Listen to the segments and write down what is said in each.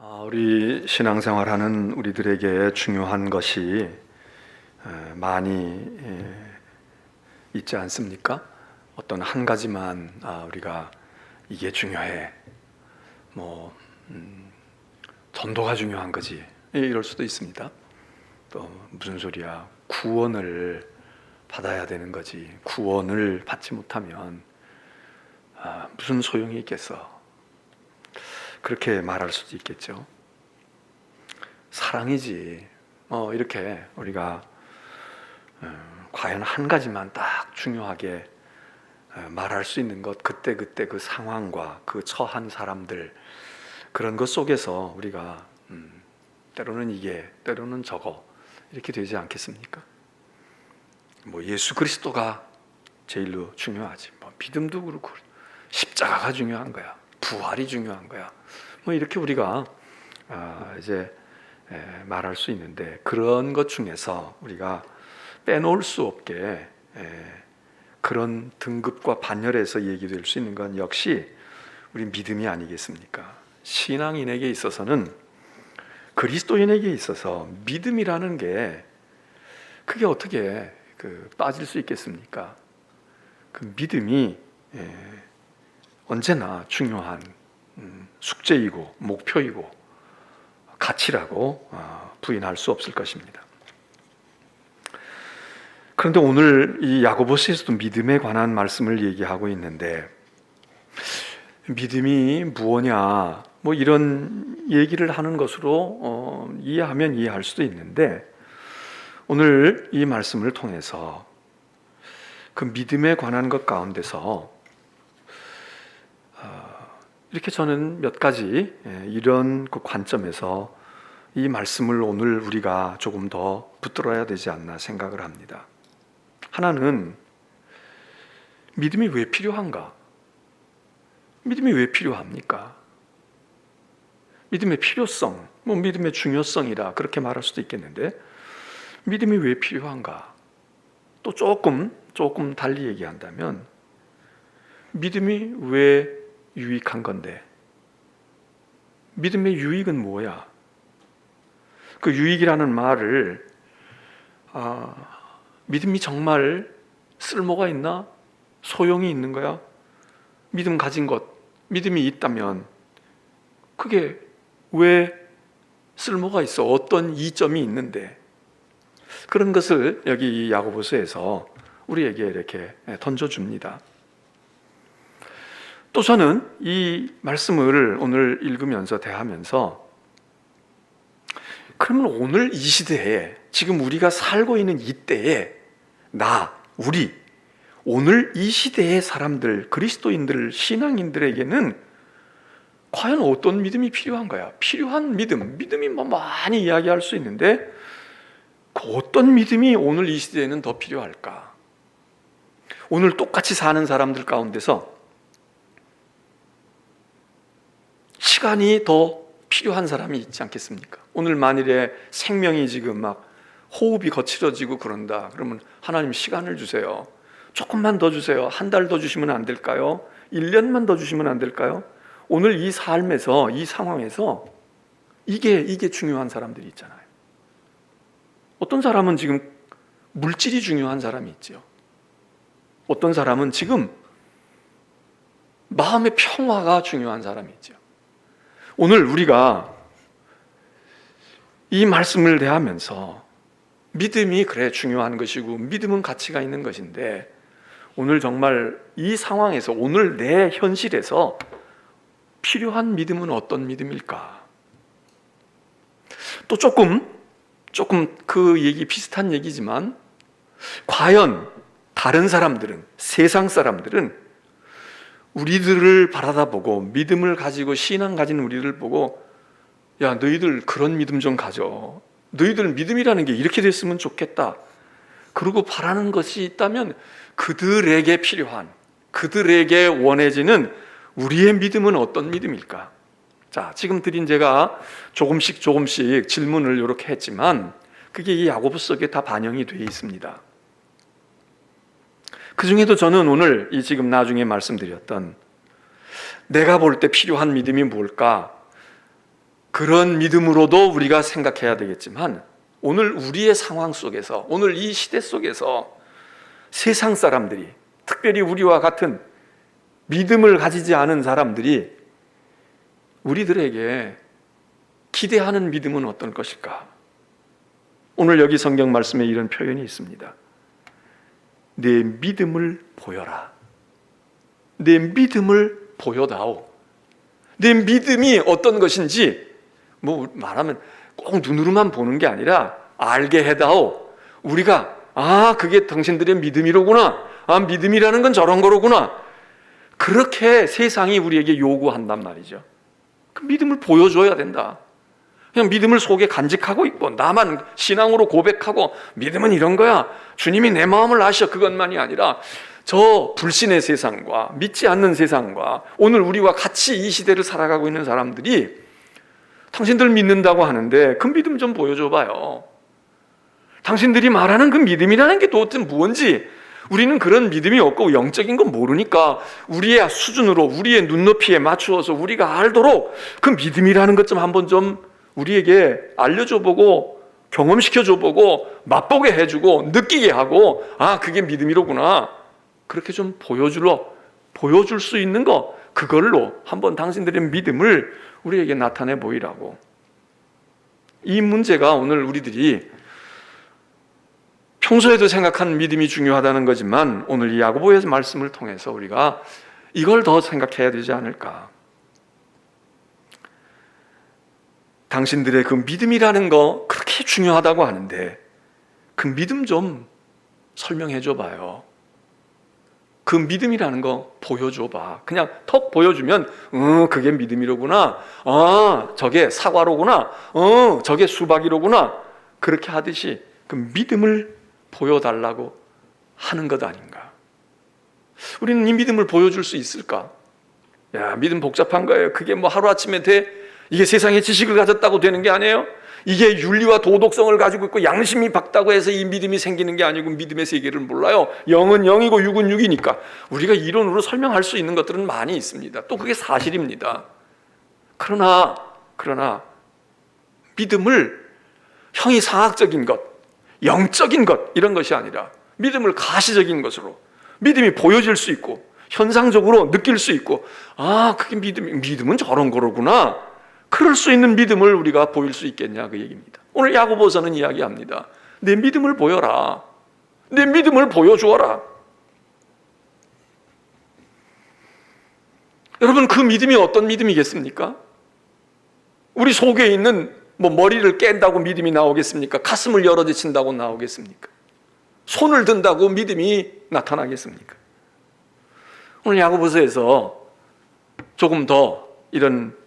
우리 신앙생활하는 우리들에게 중요한 것이 많이 있지 않습니까? 어떤 한 가지만 우리가 이게 중요해, 전도가 중요한 거지, 이럴 수도 있습니다. 또 무슨 소리야, 구원을 받아야 되는 거지, 구원을 받지 못하면 무슨 소용이 있겠어, 그렇게 말할 수도 있겠죠. 사랑이지, 이렇게 우리가 과연 한 가지만 딱 중요하게 말할 수 있는 것, 그때 그 상황과 그 처한 사람들, 그런 것 속에서 우리가 때로는 이게, 때로는 저거, 이렇게 되지 않겠습니까? 예수 그리스도가 제일로 중요하지, 믿음도 그렇고 십자가가 중요한 거야, 부활이 중요한 거야, 이렇게 우리가 이제 말할 수 있는데, 그런 것 중에서 우리가 빼놓을 수 없게 그런 등급과 반열에서 얘기될 수 있는 건 역시 우리 믿음이 아니겠습니까? 신앙인에게 있어서는, 그리스도인에게 있어서 믿음이라는 게 그게 어떻게 빠질 수 있겠습니까? 그 믿음이 언제나 중요한 숙제이고 목표이고 가치라고 부인할 수 없을 것입니다. 그런데 오늘 이 야고보서에서도 믿음에 관한 말씀을 얘기하고 있는데, 믿음이 무엇냐, 이런 얘기를 하는 것으로 이해하면 이해할 수도 있는데, 오늘 이 말씀을 통해서 그 믿음에 관한 것 가운데서 이렇게 저는 몇 가지 이런 그 관점에서 이 말씀을 오늘 우리가 조금 더 붙들어야 되지 않나 생각을 합니다. 하나는, 믿음이 왜 필요한가? 믿음이 왜 필요합니까? 믿음의 필요성, 믿음의 중요성이라 그렇게 말할 수도 있겠는데, 믿음이 왜 필요한가? 또 조금 달리 얘기한다면, 믿음이 왜 유익한 건데, 믿음의 유익은 뭐야? 그 유익이라는 말을 믿음이 정말 쓸모가 있나? 소용이 있는 거야? 믿음 가진 것, 믿음이 있다면 그게 왜 쓸모가 있어? 어떤 이점이 있는데? 그런 것을 여기 야고보서에서 우리에게 이렇게 던져줍니다. 또 저는 이 말씀을 오늘 읽으면서 대하면서, 그러면 오늘 이 시대에, 지금 우리가 살고 있는 이때에 우리 오늘 이 시대의 사람들, 그리스도인들, 신앙인들에게는 과연 어떤 믿음이 필요한 거야? 필요한 믿음이 많이 이야기할 수 있는데, 그 어떤 믿음이 오늘 이 시대에는 더 필요할까? 오늘 똑같이 사는 사람들 가운데서 시간이 더 필요한 사람이 있지 않겠습니까? 오늘 만일에 생명이 지금 호흡이 거칠어지고 그런다, 그러면 하나님 시간을 주세요. 조금만 더 주세요. 한 달 더 주시면 안 될까요? 1년만 더 주시면 안 될까요? 오늘 이 삶에서, 이 상황에서 이게 중요한 사람들이 있잖아요. 어떤 사람은 지금 물질이 중요한 사람이 있죠. 어떤 사람은 지금 마음의 평화가 중요한 사람이 있죠. 오늘 우리가 이 말씀을 대하면서 믿음이 그래 중요한 것이고, 믿음은 가치가 있는 것인데, 오늘 정말 이 상황에서, 오늘 내 현실에서 필요한 믿음은 어떤 믿음일까? 또 조금 그 얘기 비슷한 얘기지만, 과연 다른 사람들은, 세상 사람들은 우리들을 바라다보고, 믿음을 가지고 신앙 가진 우리를 보고, 야, 너희들 그런 믿음 좀 가져, 너희들 믿음이라는 게 이렇게 됐으면 좋겠다, 그러고 바라는 것이 있다면, 그들에게 필요한, 그들에게 원해지는 우리의 믿음은 어떤 믿음일까? 자, 지금 드린 제가 조금씩 질문을 이렇게 했지만, 그게 이 야고보서에 다 반영이 되어 있습니다. 그 중에도 저는 오늘 이 지금 나중에 말씀드렸던, 내가 볼 때 필요한 믿음이 뭘까? 그런 믿음으로도 우리가 생각해야 되겠지만, 오늘 우리의 상황 속에서, 오늘 이 시대 속에서 세상 사람들이, 특별히 우리와 같은 믿음을 가지지 않은 사람들이 우리들에게 기대하는 믿음은 어떤 것일까? 오늘 여기 성경 말씀에 이런 표현이 있습니다. 내 믿음을 보여라. 내 믿음을 보여다오. 내 믿음이 어떤 것인지 뭐 말하면 꼭 눈으로만 보는 게 아니라 알게 해다오. 우리가 그게 당신들의 믿음이로구나. 믿음이라는 건 저런 거로구나. 그렇게 세상이 우리에게 요구한단 말이죠. 그 믿음을 보여줘야 된다. 그냥 믿음을 속에 간직하고 있고 나만 신앙으로 고백하고 믿음은 이런 거야, 주님이 내 마음을 아셔, 그것만이 아니라 저 불신의 세상과 믿지 않는 세상과 오늘 우리와 같이 이 시대를 살아가고 있는 사람들이 당신들 믿는다고 하는데 그 믿음 좀 보여줘 봐요. 당신들이 말하는 그 믿음이라는 게 도대체 뭔지 우리는 그런 믿음이 없고 영적인 건 모르니까 우리의 수준으로, 우리의 눈높이에 맞추어서 우리가 알도록 그 믿음이라는 것 좀 한번 좀 우리에게 알려줘 보고 경험시켜 줘 보고 맛보게 해주고 느끼게 하고 그게 믿음이로구나, 그렇게 좀 보여줄 수 있는 거, 그걸로 한번 당신들의 믿음을 우리에게 나타내 보이라고. 이 문제가 오늘 우리들이 평소에도 생각한 믿음이 중요하다는 거지만 오늘 이 야고보의 말씀을 통해서 우리가 이걸 더 생각해야 되지 않을까. 당신들의 그 믿음이라는 거 그렇게 중요하다고 하는데 그 믿음 좀 설명해 줘 봐요. 그 믿음이라는 거 보여줘 봐. 그냥 턱 보여주면 그게 믿음이로구나, 저게 사과로구나, 저게 수박이로구나, 그렇게 하듯이 그 믿음을 보여달라고 하는 것 아닌가. 우리는 이 믿음을 보여줄 수 있을까? 믿음 복잡한 거예요. 그게 뭐 하루아침에 돼? 이게 세상의 지식을 가졌다고 되는 게 아니에요. 이게 윤리와 도덕성을 가지고 있고 양심이 밝다고 해서 이 믿음이 생기는 게 아니고 믿음의 세계를 몰라요. 영은 영이고 육은 육이니까 우리가 이론으로 설명할 수 있는 것들은 많이 있습니다. 또 그게 사실입니다. 그러나 믿음을 형이 상학적인 것, 영적인 것 이런 것이 아니라 믿음을 가시적인 것으로 믿음이 보여질 수 있고 현상적으로 느낄 수 있고 그게 믿음은 저런 거로구나, 그럴 수 있는 믿음을 우리가 보일 수 있겠냐, 그 얘기입니다. 오늘 야고보서는 이야기합니다. 내 믿음을 보여라. 내 믿음을 보여주어라. 여러분, 그 믿음이 어떤 믿음이겠습니까? 우리 속에 있는 머리를 깬다고 믿음이 나오겠습니까? 가슴을 열어젖힌다고 나오겠습니까? 손을 든다고 믿음이 나타나겠습니까? 오늘 야고보서에서 조금 더 이런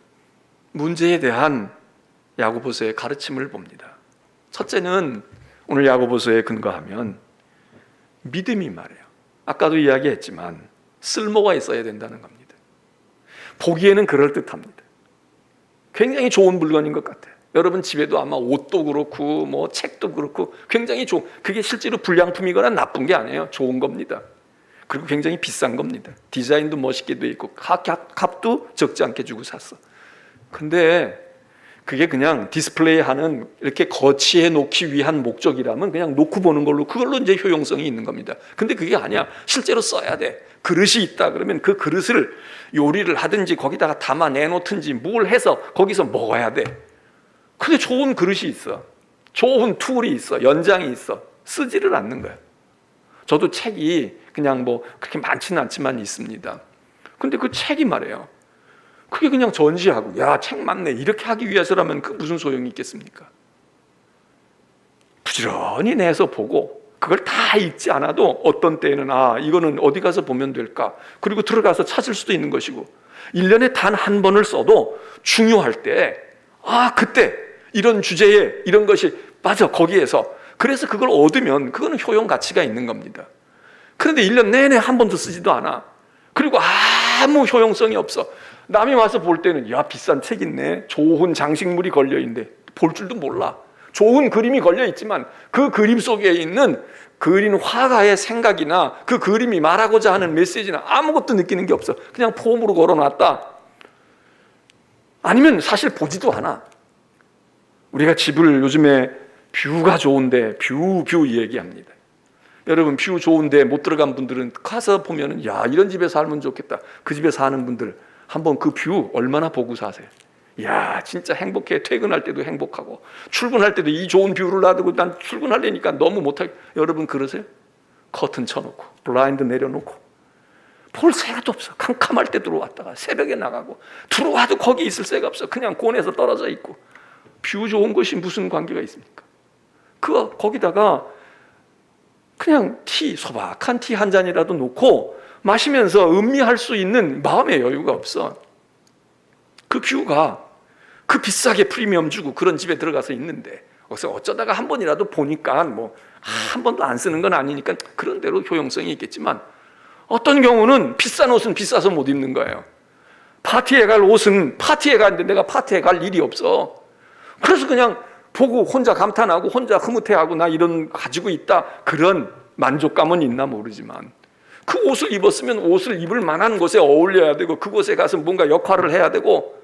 문제에 대한 야고보서의 가르침을 봅니다. 첫째는 오늘 야고보서에 근거하면 믿음이 말이에요. 아까도 이야기했지만 쓸모가 있어야 된다는 겁니다. 보기에는 그럴듯합니다. 굉장히 좋은 물건인 것 같아요. 여러분 집에도 아마 옷도 그렇고 책도 그렇고 굉장히 좋은, 그게 실제로 불량품이거나 나쁜 게 아니에요. 좋은 겁니다. 그리고 굉장히 비싼 겁니다. 디자인도 멋있게 돼 있고 값도 적지 않게 주고 샀어. 근데 그게 그냥 디스플레이하는, 이렇게 거치해 놓기 위한 목적이라면 그냥 놓고 보는 걸로, 그걸로 이제 효용성이 있는 겁니다. 근데 그게 아니야. 실제로 써야 돼. 그릇이 있다 그러면 그 그릇을 요리를 하든지 거기다가 담아 내놓든지 뭘 해서 거기서 먹어야 돼. 근데 좋은 그릇이 있어, 좋은 툴이 있어, 연장이 있어, 쓰지를 않는 거야. 저도 책이 그냥 그렇게 많지는 않지만 있습니다. 근데 그 책이 말이에요, 그게 그냥 전시하고 책 맞네 이렇게 하기 위해서라면 그 무슨 소용이 있겠습니까? 부지런히 내서 보고 그걸 다 읽지 않아도 어떤 때에는 이거는 어디 가서 보면 될까, 그리고 들어가서 찾을 수도 있는 것이고 1년에 단 한 번을 써도 중요할 때 그때 이런 주제에 이런 것이 맞아, 거기에서, 그래서 그걸 얻으면 그거는 효용 가치가 있는 겁니다. 그런데 1년 내내 한 번도 쓰지도 않아. 그리고 아무 효용성이 없어. 남이 와서 볼 때는 비싼 책 있네, 좋은 장식물이 걸려있는데 볼 줄도 몰라. 좋은 그림이 걸려있지만 그 그림 속에 있는 그린 화가의 생각이나 그 그림이 말하고자 하는 메시지나 아무것도 느끼는 게 없어. 그냥 폼으로 걸어놨다. 아니면 사실 보지도 않아. 우리가 집을 요즘에 뷰가 좋은데 뷰 얘기합니다. 여러분 뷰 좋은데 못 들어간 분들은 가서 보면은 야 이런 집에 살면 좋겠다. 그 집에 사는 분들 한번 그 뷰 얼마나 보고 사세요. 야 진짜 행복해. 퇴근할 때도 행복하고 출근할 때도 이 좋은 뷰를 놔두고 난 출근하려니까 너무 못하게. 여러분 그러세요? 커튼 쳐놓고 블라인드 내려놓고 볼 새가도 없어. 캄캄할 때 들어왔다가 새벽에 나가고 들어와도 거기 있을 새가 없어. 그냥 곤에서 떨어져 있고. 뷰 좋은 것이 무슨 관계가 있습니까? 거기다가 그냥 소박한 티 한 잔이라도 놓고 마시면서 음미할 수 있는 마음의 여유가 없어. 그 뷰가 그 비싸게 프리미엄 주고 그런 집에 들어가서 있는데 그래서 어쩌다가 한 번이라도 보니까 뭐 한 번도 안 쓰는 건 아니니까 그런 대로 효용성이 있겠지만 어떤 경우는 비싼 옷은 비싸서 못 입는 거예요. 파티에 갈 옷은 파티에 가는데 내가 파티에 갈 일이 없어. 그래서 그냥 보고 혼자 감탄하고 혼자 흐뭇해하고 나 이런 가지고 있다. 그런 만족감은 있나 모르지만 그 옷을 입었으면 옷을 입을 만한 곳에 어울려야 되고 그곳에 가서 뭔가 역할을 해야 되고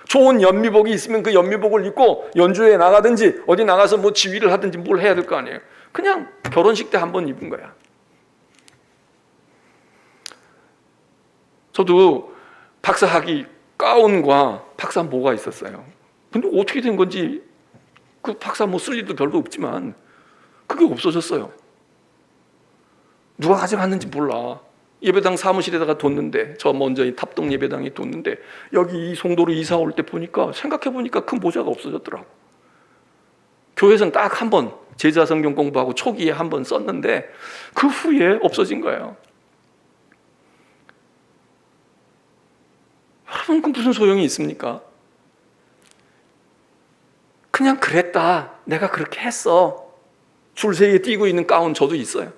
좋은 연미복이 있으면 그 연미복을 입고 연주회 나가든지 어디 나가서 뭐 지휘를 하든지 뭘 해야 될 거 아니에요. 그냥 결혼식 때 한 번 입은 거야. 저도 박사학위 가운과 박사모가 있었어요. 근데 어떻게 된 건지 그 박사모 쓸 일도 별로 없지만 그게 없어졌어요. 누가 가져갔는지 몰라. 예배당 사무실에다가 뒀는데 저 먼저 이 탑동 예배당에 뒀는데 여기 이 송도로 이사 올 때 보니까 생각해 보니까 그 모자가 없어졌더라고. 교회에서는 딱 한 번 제자 성경 공부하고 초기에 한 번 썼는데 그 후에 없어진 거예요. 여러분 그 무슨 소용이 있습니까? 그냥 그랬다. 내가 그렇게 했어. 줄세에 띄고 있는 가운 저도 있어요.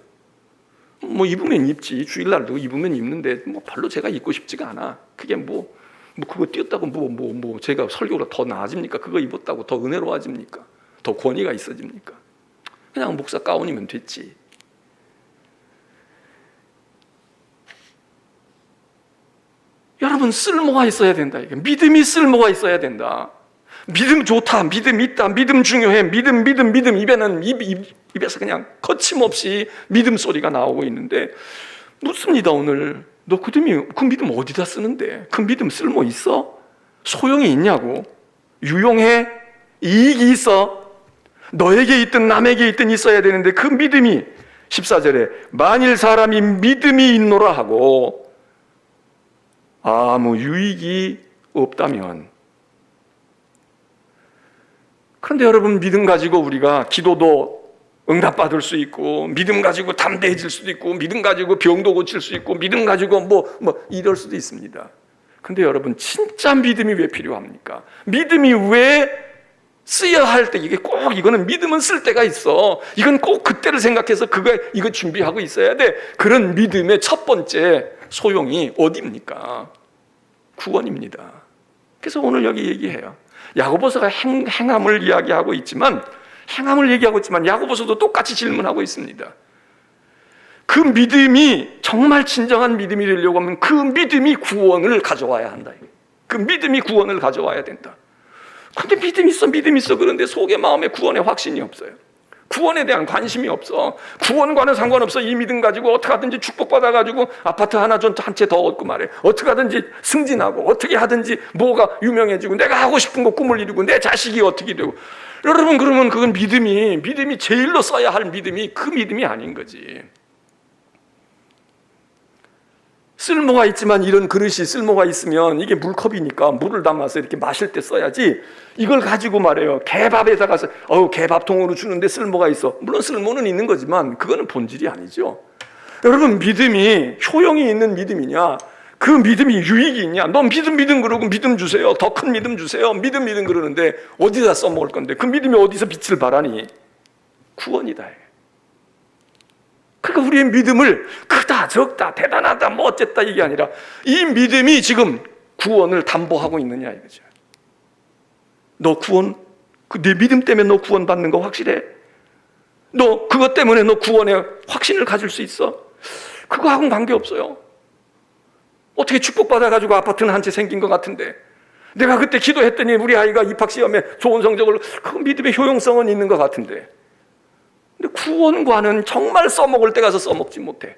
뭐 입으면 입지. 주일날도 입으면 입는데 뭐 별로 제가 입고 싶지가 않아. 그게 뭐 그거 띄었다고 제가 설교가 더 나아집니까? 그거 입었다고 더 은혜로워집니까? 더 권위가 있어집니까? 그냥 목사 가운이면 됐지. 여러분 쓸모가 있어야 된다. 이게 믿음이 쓸모가 있어야 된다. 믿음 좋다, 믿음 있다, 믿음 중요해, 믿음 입에서 그냥 거침없이 믿음 소리가 나오고 있는데 묻습니다. 오늘 너 그 믿음 어디다 쓰는데? 그 믿음 쓸모 있어? 소용이 있냐고? 유용해? 이익이 있어? 너에게 있든 남에게 있든 있어야 되는데 그 믿음이 14절에 만일 사람이 믿음이 있노라 하고 아무 유익이 없다면. 그런데 여러분 믿음 가지고 우리가 기도도 응답받을 수 있고 믿음 가지고 담대해질 수도 있고 믿음 가지고 병도 고칠 수 있고 믿음 가지고 뭐 이럴 수도 있습니다. 근데 여러분 진짜 믿음이 왜 필요합니까? 믿음이 왜 쓰여야 할 때 이거는 믿음은 쓸 때가 있어. 이건 꼭 그때를 생각해서 이거 준비하고 있어야 돼. 그런 믿음의 첫 번째 소용이 어디입니까? 구원입니다. 그래서 오늘 여기 얘기해요. 야고보서가 행함을 이야기하고 있지만 야고보서도 똑같이 질문하고 있습니다. 그 믿음이 정말 진정한 믿음이 되려고 하면 그 믿음이 구원을 가져와야 한다. 그 믿음이 구원을 가져와야 된다. 근데 믿음 있어 그런데 속에 마음에 구원의 확신이 없어요. 구원에 대한 관심이 없어. 구원과는 상관없어. 이 믿음 가지고 어떻게 하든지 축복받아가지고 아파트 하나 좀 한 채 더 얻고 말해. 어떻게 하든지 승진하고 어떻게 하든지 뭐가 유명해지고 내가 하고 싶은 거 꿈을 이루고 내 자식이 어떻게 되고. 여러분 그러면 그건 믿음이 제일로 써야 할 믿음이 그 믿음이 아닌 거지. 쓸모가 있지만 이런 그릇이 쓸모가 있으면 이게 물컵이니까 물을 담아서 이렇게 마실 때 써야지. 이걸 가지고 말해요. 개밥에다가 개밥통으로 주는데 쓸모가 있어. 물론 쓸모는 있는 거지만 그거는 본질이 아니죠. 여러분 믿음이 효용이 있는 믿음이냐? 그 믿음이 유익이 있냐? 너 믿음 그러고 믿음 주세요. 더 큰 믿음 주세요. 믿음 그러는데 어디다 써먹을 건데 그 믿음이 어디서 빛을 발하니? 구원이다. 그러니까 우리의 믿음을 크다 적다 대단하다 뭐 어쨌다 이게 아니라 이 믿음이 지금 구원을 담보하고 있느냐 이거죠. 너 내 믿음 때문에 너 구원 받는 거 확실해? 너 그것 때문에 너 구원의 확신을 가질 수 있어? 그거하고는 관계없어요. 어떻게 축복받아가지고 아파트는 한 채 생긴 것 같은데 내가 그때 기도했더니 우리 아이가 입학시험에 좋은 성적을, 그 믿음의 효용성은 있는 것 같은데, 근데 구원과는 정말 써먹을 때 가서 써먹지 못해.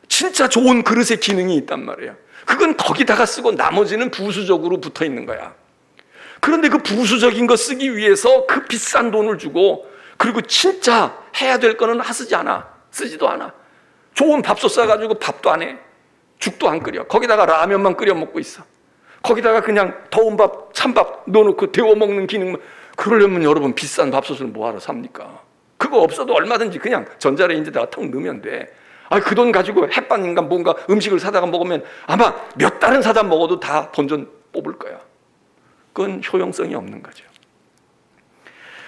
진짜 좋은 그릇의 기능이 있단 말이야. 그건 거기다가 쓰고 나머지는 부수적으로 붙어 있는 거야. 그런데 그 부수적인 거 쓰기 위해서 그 비싼 돈을 주고, 그리고 진짜 해야 될 거는 쓰지 않아. 쓰지도 않아. 좋은 밥솥 싸가지고 밥도 안 해. 죽도 안 끓여. 거기다가 라면만 끓여 먹고 있어. 거기다가 그냥 더운 밥, 찬밥 넣어놓고 데워 먹는 기능만. 그러려면 여러분 비싼 밥솥을 뭐하러 삽니까? 그거 없어도 얼마든지 그냥 전자레인지에다가 턱 넣으면 돼. 그 돈 가지고 햇반인가 뭔가 음식을 사다가 먹으면 아마 몇 달은 사다 먹어도 다 본전 뽑을 거야. 그건 효용성이 없는 거죠.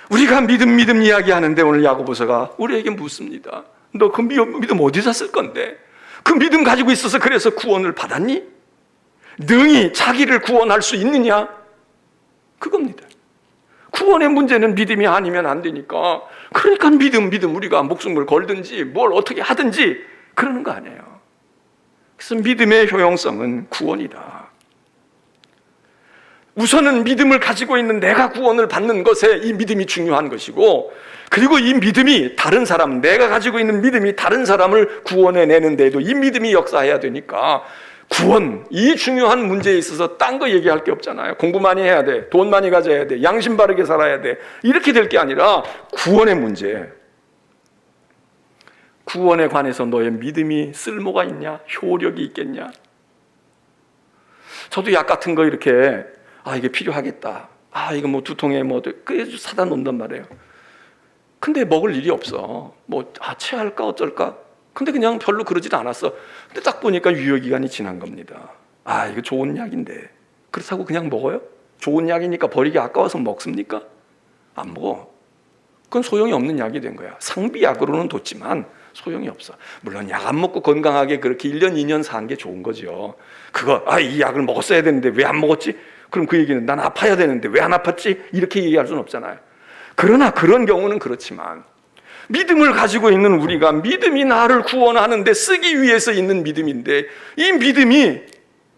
우리가 믿음 이야기하는데 오늘 야고보서가 우리에게 묻습니다. 너 그 믿음 어디서 쓸 건데? 그 믿음 가지고 있어서 그래서 구원을 받았니? 능히 자기를 구원할 수 있느냐? 그겁니다. 구원의 문제는 믿음이 아니면 안 되니까. 그러니까 믿음 우리가 목숨을 걸든지 뭘 어떻게 하든지 그러는 거 아니에요. 그래서 믿음의 효용성은 구원이다. 우선은 믿음을 가지고 있는 내가 구원을 받는 것에 이 믿음이 중요한 것이고, 그리고 이 믿음이 다른 사람, 내가 가지고 있는 믿음이 다른 사람을 구원해내는 데에도 이 믿음이 역사해야 되니까, 구원, 이 중요한 문제에 있어서 딴 거 얘기할 게 없잖아요. 공부 많이 해야 돼, 돈 많이 가져야 돼, 양심 바르게 살아야 돼, 이렇게 될 게 아니라 구원의 문제. 구원에 관해서 너의 믿음이 쓸모가 있냐? 효력이 있겠냐? 저도 약 같은 거 이렇게 이게 필요하겠다. 이거 뭐 두통에 그래서 사다 놓는단 말이에요. 근데 먹을 일이 없어. 체할까 어쩔까? 근데 그냥 별로 그러지도 않았어. 근데 딱 보니까 유효기간이 지난 겁니다. 이거 좋은 약인데. 그렇다고 그냥 먹어요? 좋은 약이니까 버리기 아까워서 먹습니까? 안 먹어. 그건 소용이 없는 약이 된 거야. 상비약으로는 뒀지만 소용이 없어. 물론 약 안 먹고 건강하게 그렇게 1년, 2년 산 게 좋은 거죠. 그거, 이 약을 먹었어야 되는데 왜 안 먹었지? 그럼 그 얘기는 난 아파야 되는데 왜 안 아팠지? 이렇게 얘기할 수는 없잖아요. 그러나 그런 경우는 그렇지만, 믿음을 가지고 있는 우리가 믿음이 나를 구원하는데 쓰기 위해서 있는 믿음인데, 이 믿음이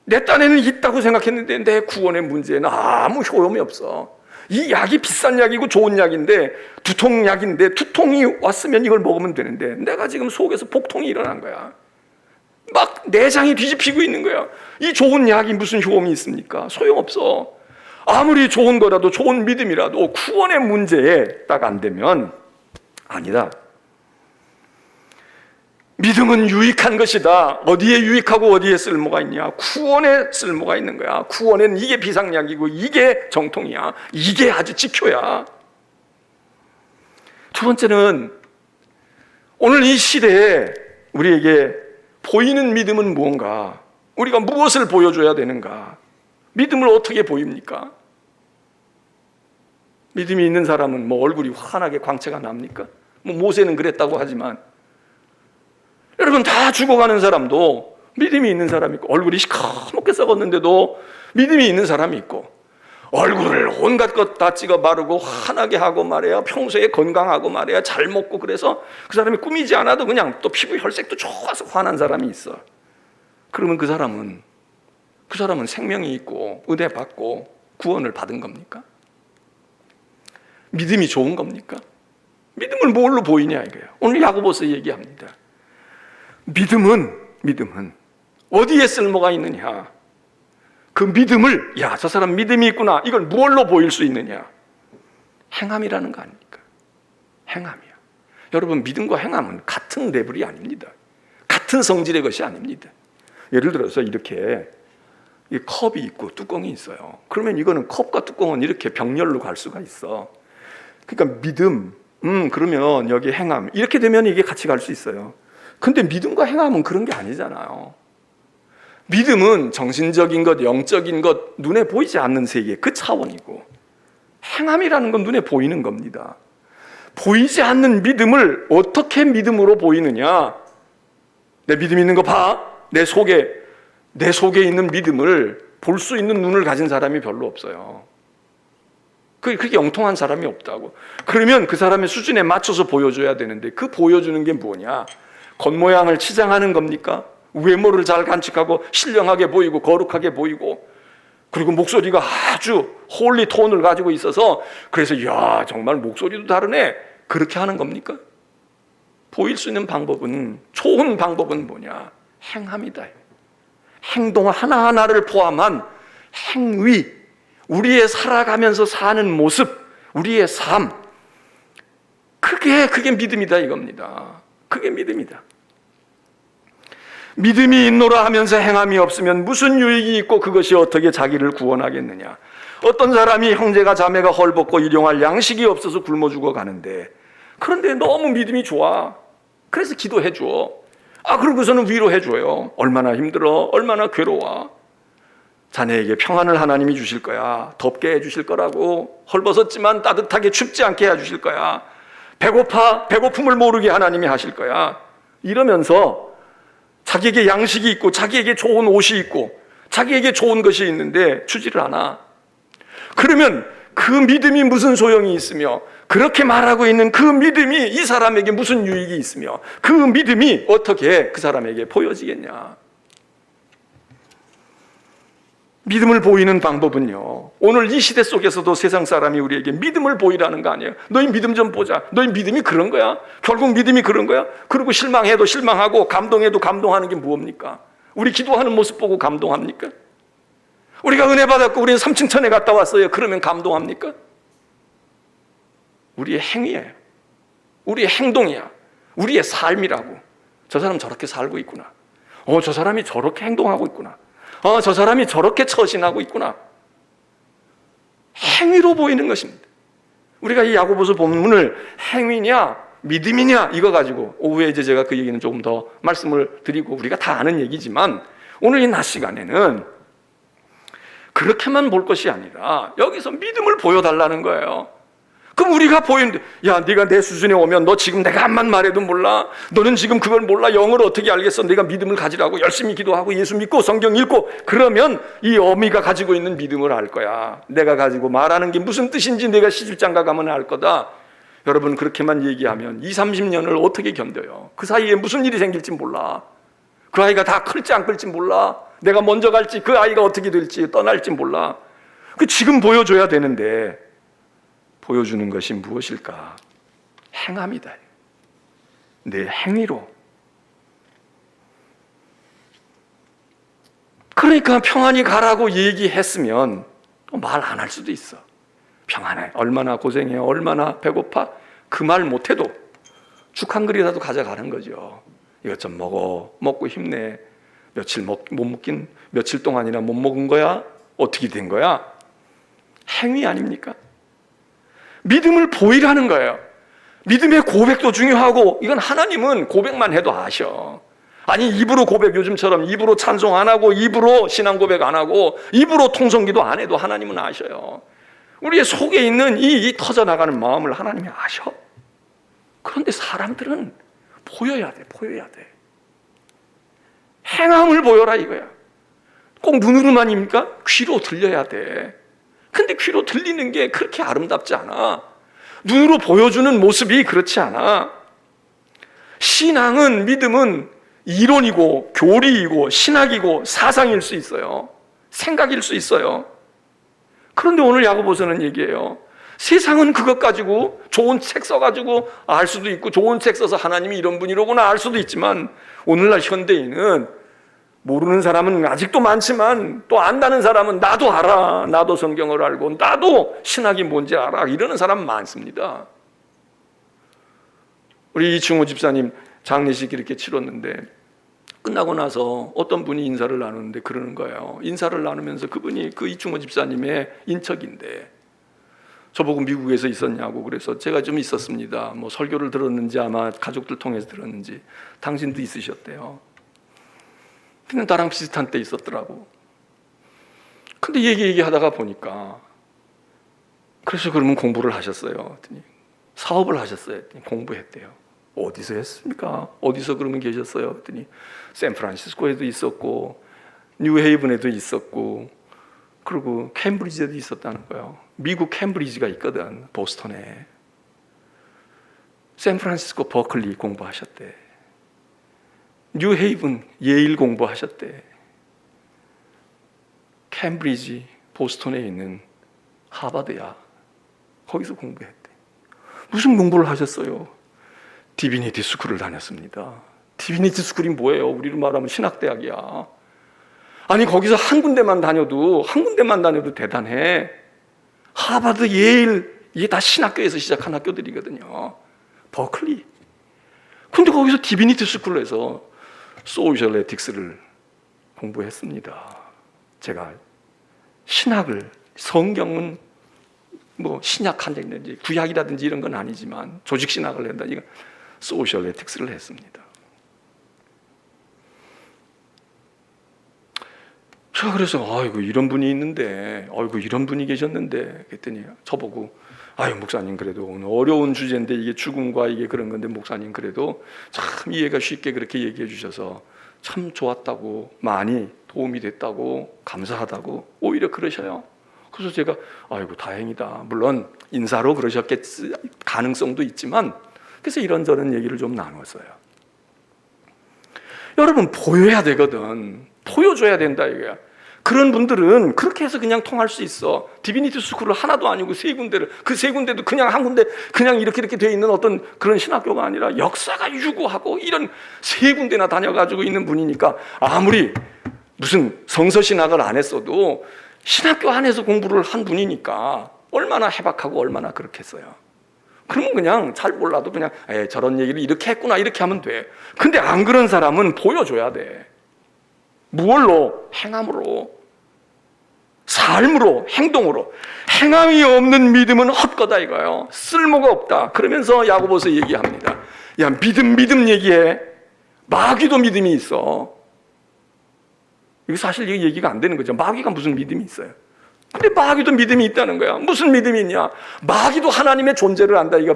내 딴에는 있다고 생각했는데 내 구원의 문제에는 아무 효용이 없어. 이 약이 비싼 약이고 좋은 약인데, 두통약인데 두통이 왔으면 이걸 먹으면 되는데 내가 지금 속에서 복통이 일어난 거야. 막 내장이 뒤집히고 있는 거야. 이 좋은 약이 무슨 효험이 있습니까? 소용없어. 아무리 좋은 거라도, 좋은 믿음이라도 구원의 문제에 딱 안 되면 아니다. 믿음은 유익한 것이다. 어디에 유익하고 어디에 쓸모가 있냐? 구원에 쓸모가 있는 거야. 구원에는 이게 비상약이고 이게 정통이야. 이게 아주 지켜야. 두 번째는 오늘 이 시대에 우리에게 보이는 믿음은 무언가? 우리가 무엇을 보여줘야 되는가? 믿음을 어떻게 보입니까? 믿음이 있는 사람은 얼굴이 환하게 광채가 납니까? 모세는 그랬다고 하지만, 여러분 다 죽어가는 사람도 믿음이 있는 사람이 있고, 얼굴이 시커멓게 썩었는데도 믿음이 있는 사람이 있고, 얼굴을 온갖 것 다 찍어 바르고 환하게 하고 말이야, 평소에 건강하고 말이야, 잘 먹고, 그래서 그 사람이 꾸미지 않아도 그냥 또 피부 혈색도 좋아서 환한 사람이 있어. 그러면 그 사람은 생명이 있고 은혜 받고 구원을 받은 겁니까? 믿음이 좋은 겁니까? 믿음을 뭘로 보이냐 이거예요. 오늘 야고보서 얘기합니다. 믿음은 어디에 쓸모가 있느냐? 그 믿음을, 저 사람 믿음이 있구나, 이걸 무엇로 보일 수 있느냐? 행함이라는 거 아닙니까? 행함이야. 여러분, 믿음과 행함은 같은 레벨이 아닙니다. 같은 성질의 것이 아닙니다. 예를 들어서 이렇게 이 컵이 있고 뚜껑이 있어요. 그러면 이거는 컵과 뚜껑은 이렇게 병렬로 갈 수가 있어. 그러니까 믿음, 그러면 여기 행함, 이렇게 되면 이게 같이 갈 수 있어요. 근데 믿음과 행함은 그런 게 아니잖아요. 믿음은 정신적인 것, 영적인 것, 눈에 보이지 않는 세계, 그 차원이고, 행함이라는 건 눈에 보이는 겁니다. 보이지 않는 믿음을 어떻게 믿음으로 보이느냐? 내 믿음 있는 거 봐. 내 속에 있는 믿음을 볼 수 있는 눈을 가진 사람이 별로 없어요. 그렇게 영통한 사람이 없다고. 그러면 그 사람의 수준에 맞춰서 보여줘야 되는데, 그 보여주는 게 뭐냐? 겉모양을 치장하는 겁니까? 외모를 잘 간직하고 신령하게 보이고 거룩하게 보이고 그리고 목소리가 아주 홀리 톤을 가지고 있어서 그래서 야 정말 목소리도 다르네 그렇게 하는 겁니까? 보일 수 있는 방법은, 좋은 방법은 뭐냐? 행함이다. 행동 하나하나를 포함한 행위, 우리의 살아가면서 사는 모습, 우리의 삶, 그게 믿음이다 이겁니다. 그게 믿음이다. 믿음이 있노라 하면서 행함이 없으면 무슨 유익이 있고 그것이 어떻게 자기를 구원하겠느냐? 어떤 사람이 형제가 자매가 헐벗고 일용할 양식이 없어서 굶어 죽어 가는데, 그런데 너무 믿음이 좋아. 그래서 기도해 줘. 그러고서는 위로해 줘요. 얼마나 힘들어, 얼마나 괴로워. 자네에게 평안을 하나님이 주실 거야. 덥게 해 주실 거라고. 헐벗었지만 따뜻하게 춥지 않게 해 주실 거야. 배고파, 배고픔을 모르게 하나님이 하실 거야. 이러면서 자기에게 양식이 있고 자기에게 좋은 옷이 있고 자기에게 좋은 것이 있는데 주지를 않아. 그러면 그 믿음이 무슨 소용이 있으며, 그렇게 말하고 있는 그 믿음이 이 사람에게 무슨 유익이 있으며, 그 믿음이 어떻게 그 사람에게 보여지겠냐? 믿음을 보이는 방법은요, 오늘 이 시대 속에서도 세상 사람이 우리에게 믿음을 보이라는 거 아니에요. 너희 믿음 좀 보자. 너희 믿음이 그런 거야? 결국 믿음이 그런 거야? 그리고 실망해도 실망하고 감동해도 감동하는 게 뭡니까? 우리 기도하는 모습 보고 감동합니까? 우리가 은혜 받았고 우리는 3층 천에 갔다 왔어요. 그러면 감동합니까? 우리의 행위예요. 우리의 행동이야. 우리의 삶이라고. 저 사람 저렇게 살고 있구나. 저 사람이 저렇게 행동하고 있구나. 저 사람이 저렇게 처신하고 있구나. 행위로 보이는 것입니다. 우리가 이 야고보서 본문을 행위냐 믿음이냐 이거 가지고 오후에 이제 제가 그 얘기는 조금 더 말씀을 드리고, 우리가 다 아는 얘기지만 오늘 이 낮 시간에는 그렇게만 볼 것이 아니라 여기서 믿음을 보여달라는 거예요. 그럼 우리가 보이는데, 야 네가 내 수준에 오면 너 지금 내가 한만 말해도 몰라. 너는 지금 그걸 몰라. 영어를 어떻게 알겠어. 네가 믿음을 가지라고 열심히 기도하고 예수 믿고 성경 읽고 그러면 이 어미가 가지고 있는 믿음을 알 거야. 내가 가지고 말하는 게 무슨 뜻인지 내가 시집장가 가면 알 거다. 여러분 그렇게만 얘기하면 20-30년을 어떻게 견뎌요? 그 사이에 무슨 일이 생길지 몰라. 그 아이가 다 클지 안 클지 몰라. 내가 먼저 갈지 그 아이가 어떻게 될지 떠날지 몰라. 지금 보여줘야 되는데 보여주는 것이 무엇일까? 행함이다. 내 행위로. 그러니까 평안히 가라고 얘기했으면 말 안 할 수도 있어. 평안해. 얼마나 고생해. 얼마나 배고파. 그 말 못해도 죽 한 그릇이라도 가져가는 거죠. 이것 좀 먹어. 먹고 힘내. 며칠 못 먹긴 며칠 동안이나 못 먹은 거야? 어떻게 된 거야? 행위 아닙니까? 믿음을 보이라는 거예요. 믿음의 고백도 중요하고, 이건 하나님은 고백만 해도 아셔. 아니 입으로 고백, 요즘처럼 입으로 찬송 안 하고 입으로 신앙 고백 안 하고 입으로 통성기도 안 해도 하나님은 아셔요. 우리의 속에 있는 이 터져나가는 마음을 하나님이 아셔. 그런데 사람들은 보여야 돼. 보여야 돼. 행함을 보여라 이거야. 꼭 눈으로만입니까? 귀로 들려야 돼. 근데 귀로 들리는 게 그렇게 아름답지 않아. 눈으로 보여주는 모습이 그렇지 않아. 신앙은, 믿음은 이론이고 교리이고 신학이고 사상일 수 있어요. 생각일 수 있어요. 그런데 오늘 야고보서는 얘기해요. 세상은 그것 가지고 좋은 책 써가지고 알 수도 있고, 좋은 책 써서 하나님이 이런 분이로구나 알 수도 있지만, 오늘날 현대인은 모르는 사람은 아직도 많지만 또 안다는 사람은 나도 알아. 나도 성경을 알고 나도 신학이 뭔지 알아. 이러는 사람 많습니다. 우리 이충호 집사님 장례식 이렇게 치렀는데 끝나고 나서 어떤 분이 인사를 나누는데 그러는 거예요. 인사를 나누면서 그분이 그 이충호 집사님의 인척인데 저보고 미국에서 있었냐고. 그래서 제가 좀 있었습니다. 뭐 설교를 들었는지 아마 가족들 통해서 들었는지. 당신도 있으셨대요. 그냥 나랑 비슷한 때 있었더라고. 근데 얘기하다가 보니까, 그래서 그러면 공부를 하셨어요. 했더니 사업을 하셨어요. 했더니 공부했대요. 어디서 했습니까? 어디서 그러면 계셨어요? 했더니 샌프란시스코에도 있었고 뉴헤이븐에도 있었고 그리고 캠브리지에도 있었다는 거예요. 미국 캠브리지가 있거든, 보스턴에. 샌프란시스코 버클리 공부하셨대. 뉴헤이븐 예일 공부하셨대. 캠브리지 보스턴에 있는 하버드야. 거기서 공부했대. 무슨 공부를 하셨어요? 디비니티 스쿨을 다녔습니다. 디비니티 스쿨이 뭐예요? 우리로 말하면 신학대학이야. 아니 거기서 한 군데만 다녀도 대단해. 하버드, 예일, 이게 다 신학교에서 시작한 학교들이거든요. 버클리. 근데 거기서 디비니티 스쿨에서 소셜 에틱스를 공부했습니다. 제가 신학을, 성경은 뭐 신약한다든지 구약이라든지 이런 건 아니지만 조직 신학을 한다니까 소셜 에틱스를 했습니다. 제가 그래서 아이고 이런 분이 있는데, 아이고 이런 분이 계셨는데 그랬더니 저보고 아유 목사님 그래도 오늘 어려운 주제인데 이게 죽음과 이게 그런 건데 목사님 그래도 참 이해가 쉽게 그렇게 얘기해 주셔서 참 좋았다고, 많이 도움이 됐다고, 감사하다고 오히려 그러셔요. 그래서 제가 아이고 다행이다. 물론 인사로 그러셨겠 가능성도 있지만 그래서 이런저런 얘기를 좀 나눴어요. 여러분 보여야 되거든. 보여줘야 된다 이거야. 그런 분들은 그렇게 해서 그냥 통할 수 있어. 디비니티 스쿨을 하나도 아니고 세 군데를, 그 세 군데도 그냥 한 군데 그냥 이렇게 되어 있는 어떤 그런 신학교가 아니라 역사가 유구하고 이런 세 군데나 다녀가지고 있는 분이니까 아무리 무슨 성서신학을 안 했어도 신학교 안에서 공부를 한 분이니까 얼마나 해박하고 얼마나 그렇겠어요. 그러면 그냥 잘 몰라도 그냥 저런 얘기를 이렇게 했구나 이렇게 하면 돼. 근데 안 그런 사람은 보여줘야 돼. 무얼로? 행함으로, 삶으로, 행동으로. 행함이 없는 믿음은 헛거다 이거예요. 쓸모가 없다. 그러면서 야고보서 얘기합니다. 야 믿음 얘기해. 마귀도 믿음이 있어. 이거 사실 얘기가 안 되는 거죠. 마귀가 무슨 믿음이 있어요? 근데 마귀도 믿음이 있다는 거야. 무슨 믿음이 있냐? 마귀도 하나님의 존재를 안다. 이거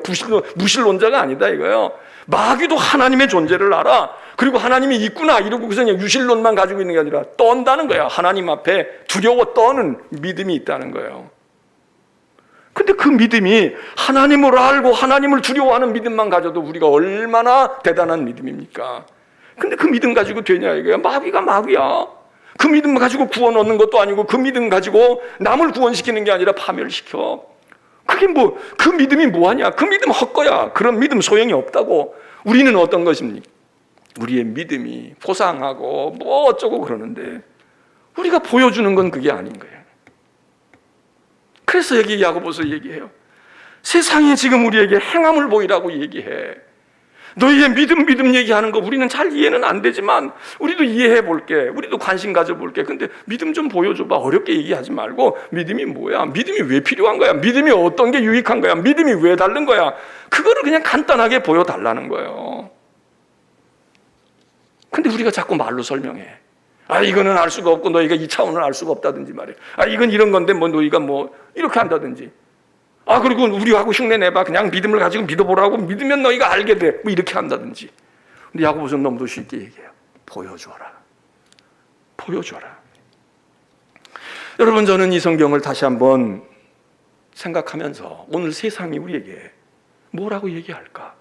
무신론자가 아니다 이거예요. 마귀도 하나님의 존재를 알아. 그리고 하나님이 있구나 이러고 그냥 유실론만 가지고 있는 게 아니라 떤다는 거야. 하나님 앞에 두려워 떠는 믿음이 있다는 거예요. 근데 그 믿음이 하나님을 알고 하나님을 두려워하는 믿음만 가져도 우리가 얼마나 대단한 믿음입니까? 근데 그 믿음 가지고 되냐 이거야. 마귀가 마귀야. 그 믿음 가지고 구원 얻는 것도 아니고 그 믿음 가지고 남을 구원시키는 게 아니라 파멸시켜. 그게 뭐, 그 믿음이 뭐하냐? 그 믿음 헛거야. 그런 믿음 소용이 없다고. 우리는 어떤 것입니까? 우리의 믿음이 포상하고 뭐 어쩌고 그러는데 우리가 보여주는 건 그게 아닌 거예요. 그래서 여기 야고보서 얘기해요. 세상에 지금 우리에게 행함을 보이라고 얘기해. 너희의 믿음 얘기하는 거 우리는 잘 이해는 안 되지만 우리도 이해해 볼게. 우리도 관심 가져볼게. 근데 믿음 좀 보여줘봐. 어렵게 얘기하지 말고 믿음이 뭐야? 믿음이 왜 필요한 거야? 믿음이 어떤 게 유익한 거야? 믿음이 왜 다른 거야? 그거를 그냥 간단하게 보여달라는 거예요. 근데 우리가 자꾸 말로 설명해. 이거는 알 수가 없고 너희가 이 차원을 알 수가 없다든지 말이야. 이건 이런 건데 뭐 너희가 뭐 이렇게 한다든지. 그리고 우리하고 흉내 내봐. 그냥 믿음을 가지고 믿어보라고. 믿으면 너희가 알게 돼. 뭐 이렇게 한다든지. 근데 야고보서는 너무도 쉽게 얘기해요. 보여줘라. 보여줘라. 여러분 저는 이 성경을 다시 한번 생각하면서 오늘 세상이 우리에게 뭐라고 얘기할까?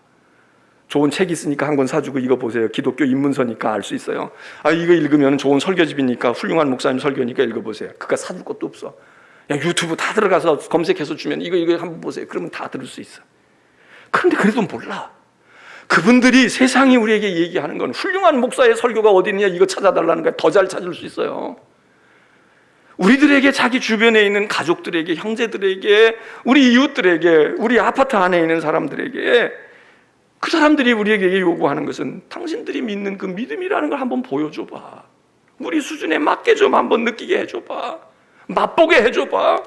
좋은 책 있으니까 한 권 사주고 이거 보세요. 기독교 입문서니까 알 수 있어요. 이거 읽으면 좋은 설교집이니까 훌륭한 목사님 설교니까 읽어보세요. 그거 사줄 것도 없어. 유튜브 다 들어가서 검색해서 주면 이거 한번 보세요. 그러면 다 들을 수 있어. 그런데 그래도 몰라. 그분들이 세상이 우리에게 얘기하는 건 훌륭한 목사의 설교가 어디 있냐 이거 찾아달라는 거야. 더 잘 찾을 수 있어요. 우리들에게 자기 주변에 있는 가족들에게, 형제들에게, 우리 이웃들에게, 우리 아파트 안에 있는 사람들에게 그 사람들이 우리에게 요구하는 것은 당신들이 믿는 그 믿음이라는 걸 한번 보여줘봐. 우리 수준에 맞게 좀 한번 느끼게 해줘봐. 맛보게 해줘봐.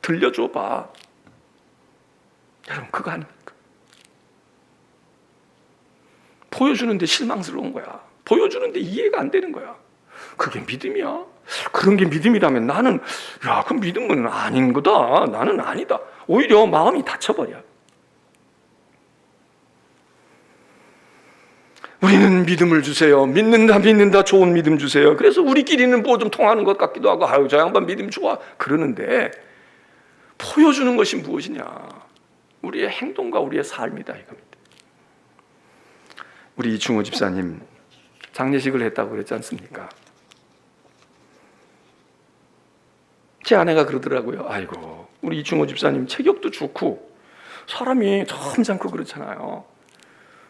들려줘봐. 여러분 그거 아닙니까? 보여주는데 실망스러운 거야. 보여주는데 이해가 안 되는 거야. 그게 믿음이야? 그런 게 믿음이라면 나는 그 믿음은 아닌 거다. 나는 아니다. 오히려 마음이 다쳐버려. 우리는 믿음을 주세요. 믿는다 좋은 믿음 주세요. 그래서 우리끼리는 뭐 좀 통하는 것 같기도 하고 저 양반 믿음 좋아 그러는데 보여주는 것이 무엇이냐? 우리의 행동과 우리의 삶이다 이겁니다. 우리 이충호 집사님 장례식을 했다고 그랬지 않습니까? 제 아내가 그러더라고요. 아이고, 우리 이충호 집사님 체격도 좋고 사람이 점잖고 그렇잖아요.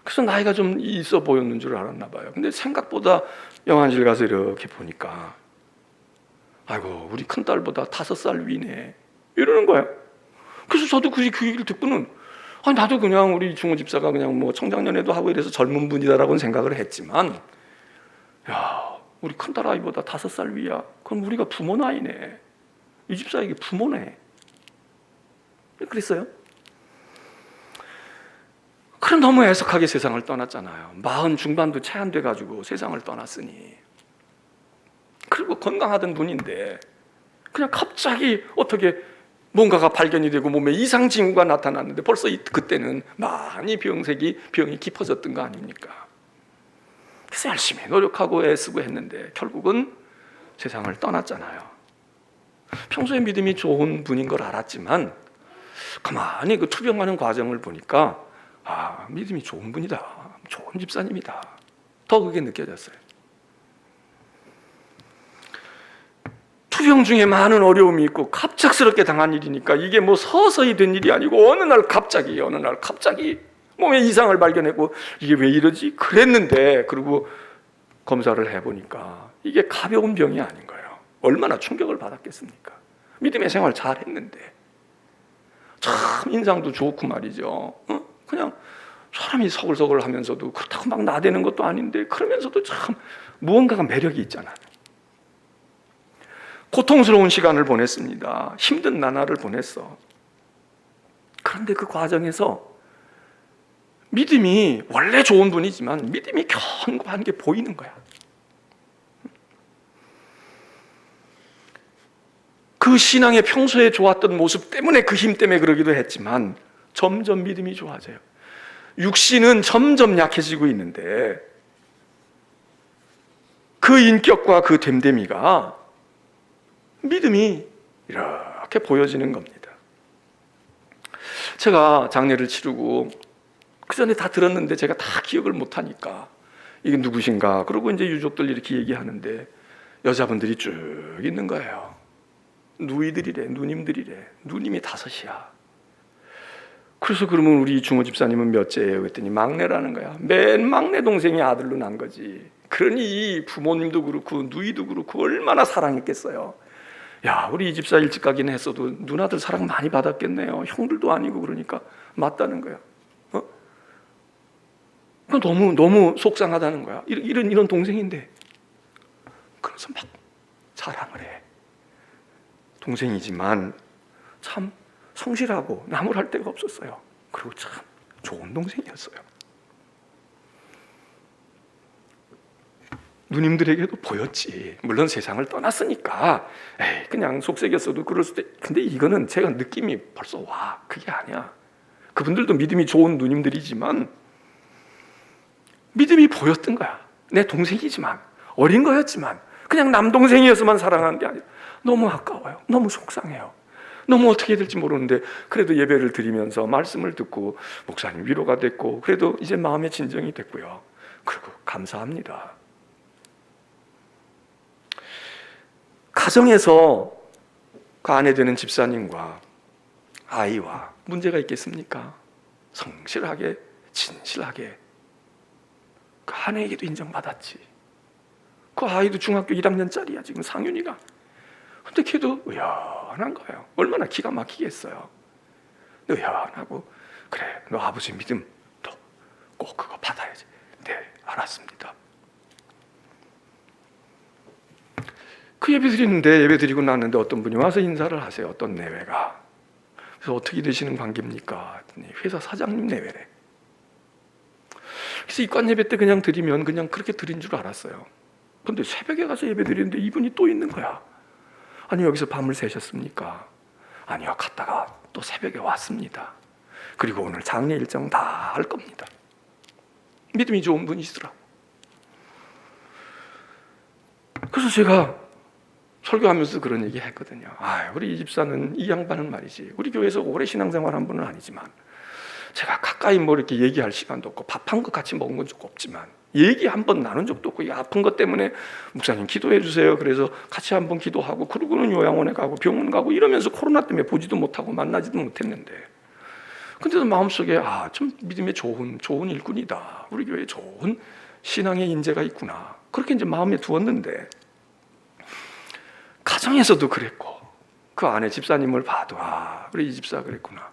그래서 나이가 좀 있어 보였는 줄 알았나 봐요. 근데 생각보다 영안실 가서 이렇게 보니까 아이고, 우리 큰딸보다 5살 위네 이러는 거예요. 그래서 저도 그 얘기를 듣고는 나도 그냥 우리 이충호 집사가 그냥 뭐 청장년회도 하고 이래서 젊은 분이다라고는 생각을 했지만, 야, 우리 큰딸 아이보다 5살 위야. 그럼 우리가 부모 나이네. 이 집사에게 부모네. 그랬어요. 그럼 너무 애석하게 세상을 떠났잖아요. 40 중반도 채 안 돼가지고 세상을 떠났으니. 그리고 건강하던 분인데 그냥 갑자기 어떻게 뭔가가 발견이 되고 몸에 이상 징후가 나타났는데 벌써 그때는 많이 병이 깊어졌던 거 아닙니까? 그래서 열심히 노력하고 애쓰고 했는데 결국은 세상을 떠났잖아요. 평소에 믿음이 좋은 분인 걸 알았지만 가만히 그 투병하는 과정을 보니까 믿음이 좋은 분이다, 좋은 집사님이다, 더 그게 느껴졌어요. 투병 중에 많은 어려움이 있고 갑작스럽게 당한 일이니까 이게 뭐 서서히 된 일이 아니고 어느 날 갑자기 몸에 이상을 발견하고 이게 왜 이러지? 그랬는데 그리고 검사를 해보니까 이게 가벼운 병이 아닌 거예요. 얼마나 충격을 받았겠습니까? 믿음의 생활 잘 했는데 참 인상도 좋고 말이죠. 그냥 사람이 서글서글 하면서도 그렇다고 막 나대는 것도 아닌데 그러면서도 참 무언가가 매력이 있잖아요. 고통스러운 시간을 보냈습니다. 힘든 나날을 보냈어. 그런데 그 과정에서 믿음이 원래 좋은 분이지만 믿음이 견고한 게 보이는 거야. 그 신앙의 평소에 좋았던 모습 때문에 그 힘 때문에 그러기도 했지만 점점 믿음이 좋아져요. 육신은 점점 약해지고 있는데 그 인격과 그 됨됨이가 믿음이 이렇게 보여지는 겁니다. 제가 장례를 치르고 그 전에 다 들었는데 제가 다 기억을 못하니까 이게 누구신가 그러고 이제 유족들 이렇게 얘기하는데 여자분들이 쭉 있는 거예요. 누이들이래, 누님들이래. 누님이 5이야. 그래서 그러면 우리 이충호 집사님은 몇째예요? 그랬더니 막내라는 거야. 맨 막내 동생이 아들로 난 거지. 그러니 부모님도 그렇고 누이도 그렇고 얼마나 사랑했겠어요. 야, 우리 이 집사 일찍 가긴 했어도 누나들 사랑 많이 받았겠네요. 형들도 아니고 그러니까 맞다는 거야. 너무 속상하다는 거야. 이런 동생인데. 그래서 막 자랑을 해. 동생이지만 참 성실하고 나무랄 데가 없었어요. 그리고 참 좋은 동생이었어요. 누님들에게도 보였지. 물론 세상을 떠났으니까 그냥 속색였어도 그럴 수도. 근데 이거는 제가 느낌이 벌써 와, 그게 아니야. 그분들도 믿음이 좋은 누님들이지만 믿음이 보였던 거야. 내 동생이지만 어린 거였지만 그냥 남동생이어서만 사랑하는 게 아니라 너무 아까워요. 너무 속상해요. 너무 어떻게 해야 될지 모르는데 그래도 예배를 드리면서 말씀을 듣고 목사님 위로가 됐고 그래도 이제 마음의 진정이 됐고요. 그리고 감사합니다. 가정에서 그 아내 되는 집사님과 아이와 문제가 있겠습니까? 성실하게 진실하게 그 아내에게도 인정받았지. 그 아이도 중학교 1학년짜리야 지금 상윤이가. 근데 걔도 의연한 거예요. 얼마나 기가 막히겠어요. 의연하고 그래 너 아버지 믿음 너 꼭 그거 받아야지. 네 알았습니다. 그 예배 드리는데 예배 드리고 났는데 어떤 분이 와서 인사를 하세요. 어떤 내외가. 그래서 어떻게 되시는 관계입니까? 회사 사장님 내외래. 그래서 입관 예배 때 그냥 드리면 그냥 그렇게 드린 줄 알았어요. 근데 새벽에 가서 예배 드리는데 이분이 또 있는 거야. 아니 여기서 밤을 새셨습니까? 아니요 갔다가 또 새벽에 왔습니다. 그리고 오늘 장례 일정 다 할 겁니다. 믿음이 좋은 분이시더라고. 그래서 제가 설교하면서 그런 얘기 했거든요. 우리 이 집사는 이 양반은 말이지 우리 교회에서 오래 신앙생활 한 분은 아니지만 제가 가까이 뭐 이렇게 얘기할 시간도 없고 밥 한 것 같이 먹은 건 좀 없지만 얘기 한 번 나눈 적도 없고, 이 아픈 것 때문에 목사님 기도해 주세요. 그래서 같이 한번 기도하고, 그러고는 요양원에 가고 병원 가고 이러면서 코로나 때문에 보지도 못하고 만나지도 못했는데, 근데도 마음속에 좀 믿음의 좋은 일꾼이다, 우리 교회에 좋은 신앙의 인재가 있구나, 그렇게 이제 마음에 두었는데, 가정에서도 그랬고, 그 안에 집사님을 봐도 우리 이 집사 그랬구나.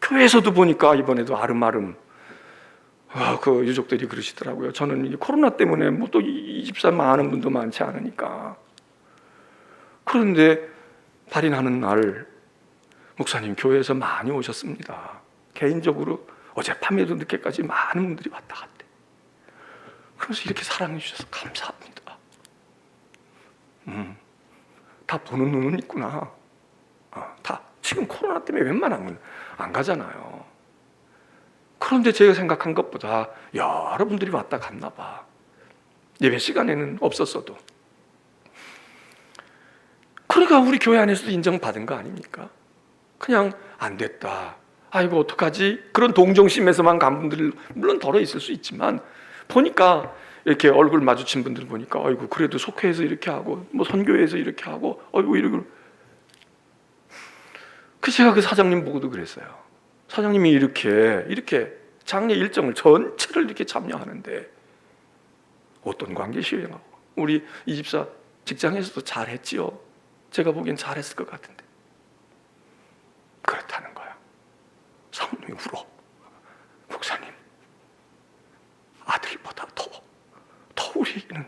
교회에서도 보니까 이번에도 아름아름 그 유족들이 그러시더라고요. 저는 이 코로나 때문에 뭐 또 이 집사만 아는 분도 많지 않으니까. 그런데 발인하는 날 목사님 교회에서 많이 오셨습니다. 개인적으로 어젯밤에도 늦게까지 많은 분들이 왔다 갔대. 그래서 이렇게 사랑해 주셔서 감사합니다. 다 보는 눈은 있구나. 다 지금 코로나 때문에 웬만하면 안 가잖아요. 그런데 제가 생각한 것보다 여러분들이 왔다 갔나 봐. 예배 시간에는 없었어도. 그러니까 우리 교회 안에서도 인정받은 거 아닙니까? 그냥 안 됐다, 아이고 어떡하지, 그런 동정심에서만 간 분들 물론 덜어 있을 수 있지만, 보니까 이렇게 얼굴 마주친 분들 보니까 아이고 그래도 속회에서 이렇게 하고 뭐 선교회에서 이렇게 하고 아이고 이러고. 제가 그 사장님 보고도 그랬어요. 사장님이 이렇게 장례 일정을 전체를 이렇게 참여하는데 어떤 관계시에요? 우리 이 집사 직장에서도 잘했지요. 제가 보기엔 잘했을 것 같은데. 그렇다는 거야. 사모님이 울어. 목사님, 아들보다 더 우리에게는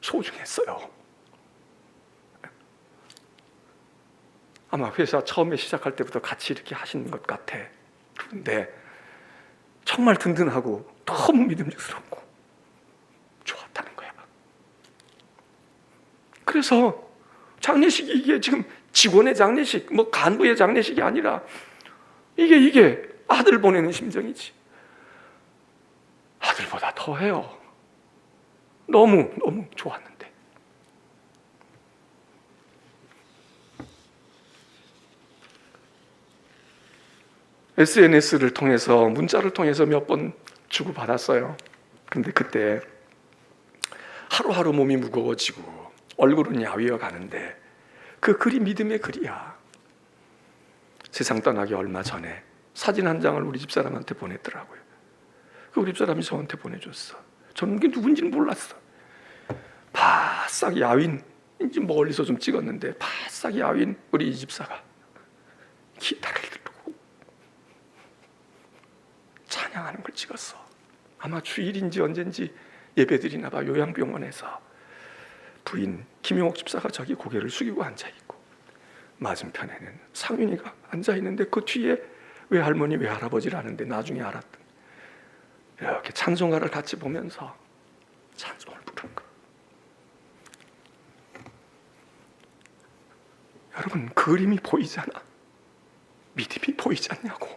소중했어요. 아마 회사 처음에 시작할 때부터 같이 이렇게 하시는 것 같아. 그런데 정말 든든하고 너무 믿음직스럽고 좋았다는 거야. 그래서 장례식이 이게 지금 직원의 장례식, 뭐 간부의 장례식이 아니라 이게 아들 보내는 심정이지. 아들보다 더해요. 너무 좋았는데. SNS를 통해서, 문자를 통해서 몇 번 주고받았어요. 근데 그때 하루하루 몸이 무거워지고 얼굴은 야위어 가는데 그 글이 믿음의 글이야. 세상 떠나기 얼마 전에 사진 한 장을 우리 집사람한테 보냈더라고요. 그 우리 집사람이 저한테 보내줬어. 저는 그게 누군지는 몰랐어. 바싹 야윈, 이제 멀리서 좀 찍었는데 바싹 야윈 우리 이 집사가 기타를 들고 찬양하는 걸 찍었어. 아마 주일인지 언젠지 예배드리나 봐. 요양병원에서 부인 김용옥 집사가 저기 고개를 숙이고 앉아있고, 맞은편에는 상윤이가 앉아있는데 그 뒤에 외할머니 외할아버지라는데 나중에 알았던, 이렇게 찬송가를 같이 보면서 찬송을 부르는 거. 여러분, 그림이 보이잖아. 믿음이 보이지 않냐고.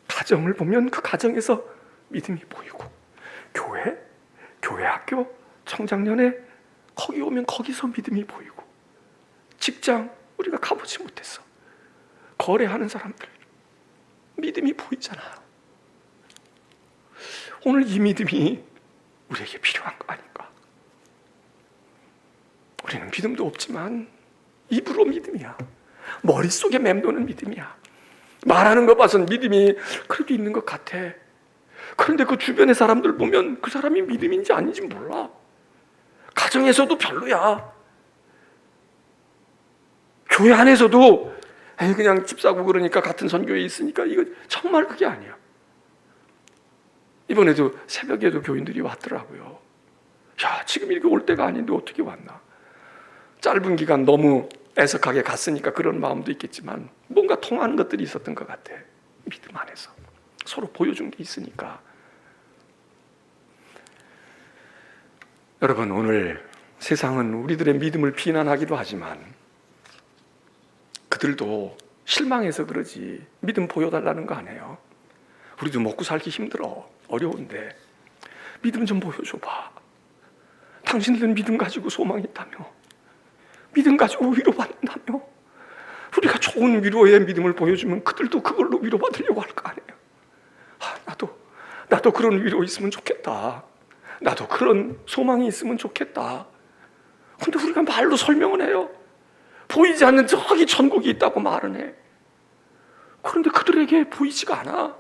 가정을 보면 그 가정에서 믿음이 보이고, 교회 학교, 청장년에 거기 오면 거기서 믿음이 보이고, 직장 우리가 가보지 못했어. 거래하는 사람들 믿음이 보이잖아. 오늘 이 믿음이 우리에게 필요한 거 아닌가? 우리는 믿음도 없지만 입으로 믿음이야. 머릿속에 맴도는 믿음이야. 말하는 거 봐선 믿음이 그래도 있는 것 같아. 그런데 그 주변의 사람들 보면 그 사람이 믿음인지 아닌지 몰라. 가정에서도 별로야. 교회 안에서도 그냥 집 사고 그러니까 같은 선교에 있으니까, 이거 정말 그게 아니야. 이번에도 새벽에도 교인들이 왔더라고요. 야, 지금 이렇게 올 때가 아닌데 어떻게 왔나. 짧은 기간 너무 애석하게 갔으니까 그런 마음도 있겠지만 뭔가 통하는 것들이 있었던 것 같아. 믿음 안에서 서로 보여준 게 있으니까. 여러분, 오늘 세상은 우리들의 믿음을 비난하기도 하지만 그들도 실망해서 그러지 믿음 보여달라는 거 아니에요. 우리도 먹고 살기 힘들어, 어려운데 믿음 좀 보여줘봐. 당신들은 믿음 가지고 소망이 있다며, 믿음 가지고 위로받는다며. 우리가 좋은 위로의 믿음을 보여주면 그들도 그걸로 위로받으려고 할 거 아니에요. 나도 그런 위로 있으면 좋겠다. 나도 그런 소망이 있으면 좋겠다. 근데 우리가 말로 설명은 해요. 보이지 않는 저기 천국이 있다고 말은 해. 그런데 그들에게 보이지가 않아.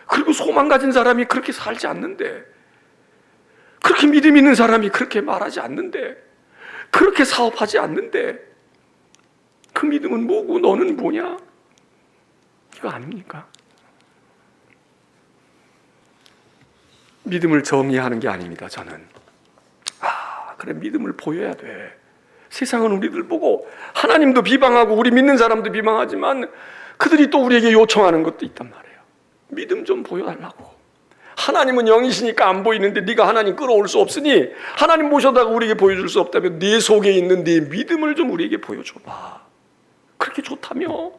그리고 소망 가진 사람이 그렇게 살지 않는데, 그렇게 믿음 있는 사람이 그렇게 말하지 않는데, 그렇게 사업하지 않는데, 그 믿음은 뭐고 너는 뭐냐? 이거 아닙니까? 믿음을 정의하는 게 아닙니다. 저는 그래, 믿음을 보여야 돼. 세상은 우리들 보고 하나님도 비방하고 우리 믿는 사람도 비방하지만 그들이 또 우리에게 요청하는 것도 있단 말이에요. 믿음 좀 보여달라고. 하나님은 영이시니까 안 보이는데 네가 하나님 끌어올 수 없으니 하나님 모셔다가 우리에게 보여줄 수 없다면 네 속에 있는 네 믿음을 좀 우리에게 보여줘봐. 그렇게 좋다며,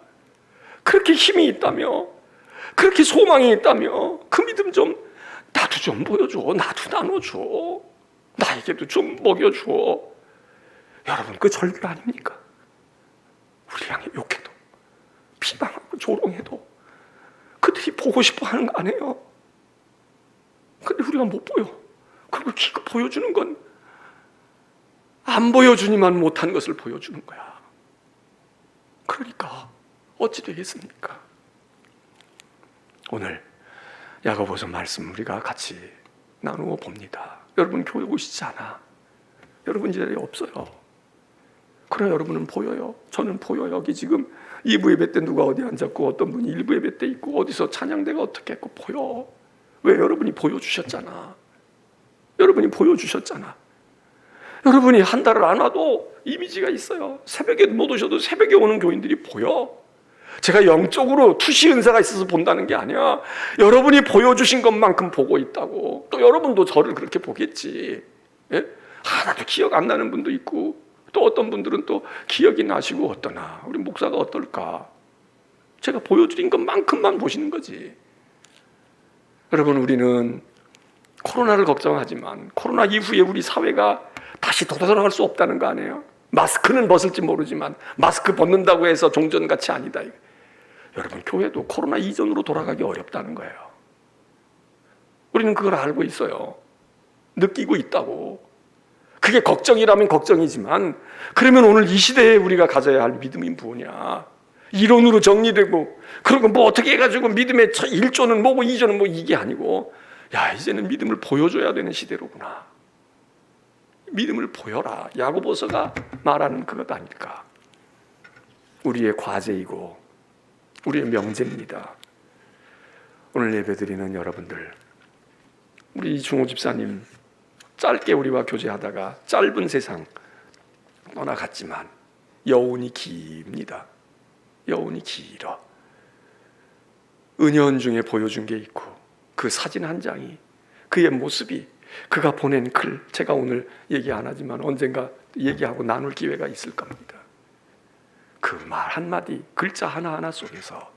그렇게 힘이 있다며, 그렇게 소망이 있다며, 그 믿음 좀 나도 좀 보여줘. 나도 나눠줘. 나에게도 좀 먹여줘. 여러분, 그 절규 아닙니까? 우리 향해 욕해도 비방하고 조롱해도 그들이 보고 싶어 하는 거 아니에요? 근데 우리가 못 보여. 그리고 기껏 보여주는 건 안 보여주니만 못한 것을 보여주는 거야. 그러니까 어찌 되겠습니까? 오늘 야고보서 말씀 우리가 같이 나누어 봅니다. 여러분 교회 오시지 않아. 여러분 이 자리에 없어요. 그러나 여러분은 보여요. 저는 보여요. 여기 지금 2부 예배 때 누가 어디 앉았고 어떤 분이 1부 예배 때 있고 어디서 찬양대가 어떻게 했고 보여. 왜? 여러분이 보여주셨잖아. 여러분이 보여주셨잖아. 여러분이 한 달을 안 와도 이미지가 있어요. 새벽에 못 오셔도 새벽에 오는 교인들이 보여. 제가 영적으로 투시 은사가 있어서 본다는 게 아니야. 여러분이 보여주신 것만큼 보고 있다고. 또 여러분도 저를 그렇게 보겠지. 예? 하나도 기억 안 나는 분도 있고 또 어떤 분들은 또 기억이 나시고 어떠나 우리 목사가 어떨까. 제가 보여드린 것만큼만 보시는 거지. 여러분, 우리는 코로나를 걱정하지만 코로나 이후에 우리 사회가 다시 돌아갈 수 없다는 거 아니에요? 마스크는 벗을지 모르지만 마스크 벗는다고 해서 종전같이 아니다. 여러분, 교회도 코로나 이전으로 돌아가기 어렵다는 거예요. 우리는 그걸 알고 있어요. 느끼고 있다고. 그게 걱정이라면 걱정이지만 그러면 오늘 이 시대에 우리가 가져야 할 믿음이 뭐냐. 이론으로 정리되고 그리고 뭐 어떻게 해가지고 믿음의 1조는 뭐고 2조는 뭐 이게 아니고, 야, 이제는 믿음을 보여줘야 되는 시대로구나. 믿음을 보여라. 야고보서가 말하는 그것 아닐까. 우리의 과제이고 우리의 명제입니다. 오늘 예배드리는 여러분들, 우리 이중호 집사님 짧게 우리와 교제하다가 짧은 세상 떠나갔지만 여운이 깁니다. 여운이 길어. 은연 중에 보여준 게 있고 그 사진 한 장이, 그의 모습이, 그가 보낸 글, 제가 오늘 얘기 안 하지만 언젠가 얘기하고 나눌 기회가 있을 겁니다. 그 말 한마디, 글자 하나하나 속에서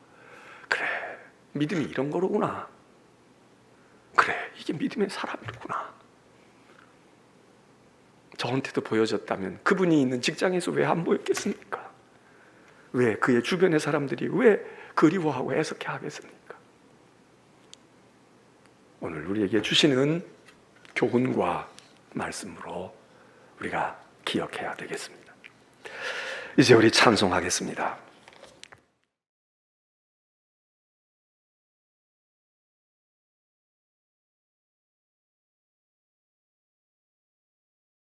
그래, 믿음이 이런 거로구나. 그래, 이게 믿음의 사람이구나. 저한테도 보여졌다면 그분이 있는 직장에서 왜 안 보였겠습니까? 왜 그의 주변의 사람들이 왜 그리워하고 애석해 하겠습니까? 오늘 우리에게 주시는 교훈과 말씀으로 우리가 기억해야 되겠습니다. 이제 우리 찬송하겠습니다.